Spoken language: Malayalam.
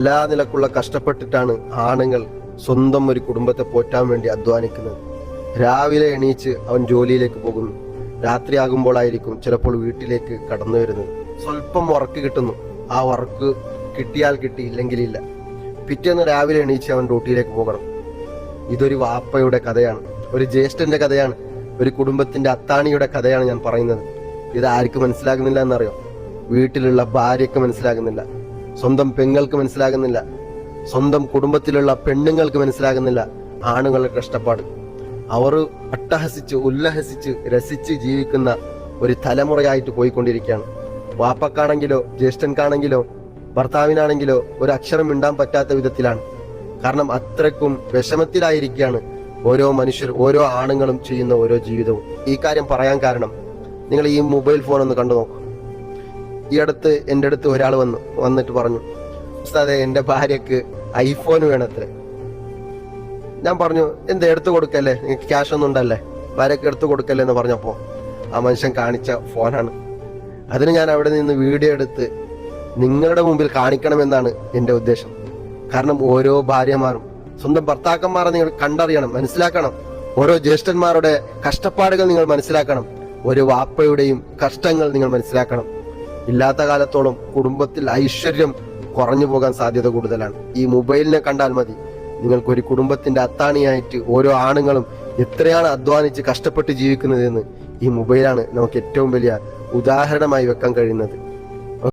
എല്ലാ നിലക്കുള്ള കഷ്ടപ്പെട്ടിട്ടാണ് ആണുങ്ങൾ സ്വന്തം ഒരു കുടുംബത്തെ പോറ്റാൻ വേണ്ടി അധ്വാനിക്കുന്നത്. രാവിലെ എണീച്ച് അവൻ ജോലിയിലേക്ക് പോകുന്നു. രാത്രിയാകുമ്പോഴായിരിക്കും ചിലപ്പോൾ വീട്ടിലേക്ക് കടന്നു വരുന്നത്. സ്വല്പം വർക്ക് കിട്ടുന്നു. ആ വർക്ക് കിട്ടിയാൽ കിട്ടി, ഇല്ലെങ്കിലില്ല. പിറ്റേന്ന് രാവിലെ എണീച്ച് അവൻ ഡ്യൂട്ടിയിലേക്ക് പോകണം. ഇതൊരു വാപ്പയുടെ കഥയാണ്, ഒരു ജ്യേഷ്ഠന്റെ കഥയാണ്, ഒരു കുടുംബത്തിന്റെ അത്താണിയുടെ കഥയാണ് ഞാൻ പറയുന്നത്. ഇത് ആർക്ക് മനസ്സിലാകുന്നില്ല എന്നറിയോ? വീട്ടിലുള്ള ഭാര്യയ്ക്ക് മനസ്സിലാകുന്നില്ല, സ്വന്തം പെങ്ങൾക്ക് മനസ്സിലാകുന്നില്ല, സ്വന്തം കുടുംബത്തിലുള്ള പെണ്ണുങ്ങൾക്ക് മനസ്സിലാകുന്നില്ല ആണുങ്ങളുടെ കഷ്ടപ്പാട്. അവർ അട്ടഹസിച്ച് ഉല്ലഹസിച്ച് രസിച്ച് ജീവിക്കുന്ന ഒരു തലമുറയായിട്ട് പോയിക്കൊണ്ടിരിക്കുകയാണ്. വാപ്പക്കാണെങ്കിലോ ജ്യേഷ്ഠൻക്കാണെങ്കിലോ ഭർത്താവിനാണെങ്കിലോ ഒരു അക്ഷരം മിണ്ടാൻ പറ്റാത്ത വിധത്തിലാണ്. കാരണം അത്രയ്ക്കും വിഷമത്തിലായിരിക്കുകയാണ് ഓരോ മനുഷ്യർ, ഓരോ ആണുങ്ങളും ചെയ്യുന്ന ഓരോ ജീവിതവും. ഈ കാര്യം പറയാൻ കാരണം, നിങ്ങൾ ഈ മൊബൈൽ ഫോൺ ഒന്ന് കണ്ടു നോക്കൂ. ഈ അടുത്ത് എൻ്റെ അടുത്ത് ഒരാൾ വന്നിട്ട് പറഞ്ഞു, ഉസ്താദേ എൻ്റെ ഭാര്യക്ക് ഐഫോൺ വേണത്രേ. ഞാൻ പറഞ്ഞു, എന്താ എടുത്തു കൊടുക്കല്ലേ, നിങ്ങൾക്ക് ക്യാഷ് ഒന്നും ഉണ്ടല്ലേ, ഭാര്യക്ക് എടുത്തു കൊടുക്കല്ലേ എന്ന് പറഞ്ഞപ്പോൾ ആ മനുഷ്യൻ കാണിച്ച ഫോണാണ്. അതിന് ഞാൻ അവിടെ നിന്ന് വീഡിയോ എടുത്ത് നിങ്ങളുടെ മുമ്പിൽ കാണിക്കണമെന്നാണ് എൻ്റെ ഉദ്ദേശം. കാരണം ഓരോ ഭാര്യമാരും സ്വന്തം ഭർത്താക്കന്മാരെ നിങ്ങൾ കണ്ടറിയണം, മനസ്സിലാക്കണം. ഓരോ ജ്യേഷ്ഠന്മാരുടെ കഷ്ടപ്പാടുകൾ നിങ്ങൾ മനസ്സിലാക്കണം. ഒരു വാപ്പയുടെയും കഷ്ടങ്ങൾ നിങ്ങൾ മനസ്സിലാക്കണം. ഇല്ലാത്ത കാലത്തോളം കുടുംബത്തിൽ ഐശ്വര്യം കുറഞ്ഞു പോകാൻ സാധ്യത കൂടുതലാണ്. ഈ മൊബൈലിനെ കണ്ടാൽ മതി നിങ്ങൾക്കൊരു കുടുംബത്തിന്റെ അത്താണിയായിട്ട് ഓരോ ആണുങ്ങളും എത്രയാണ് അധ്വാനിച്ച് കഷ്ടപ്പെട്ട് ജീവിക്കുന്നതെന്ന് ഈ മൊബൈലാണ് നമുക്ക് ഏറ്റവും വലിയ ഉദാഹരണമായി വെക്കാൻ കഴിയുന്നത്.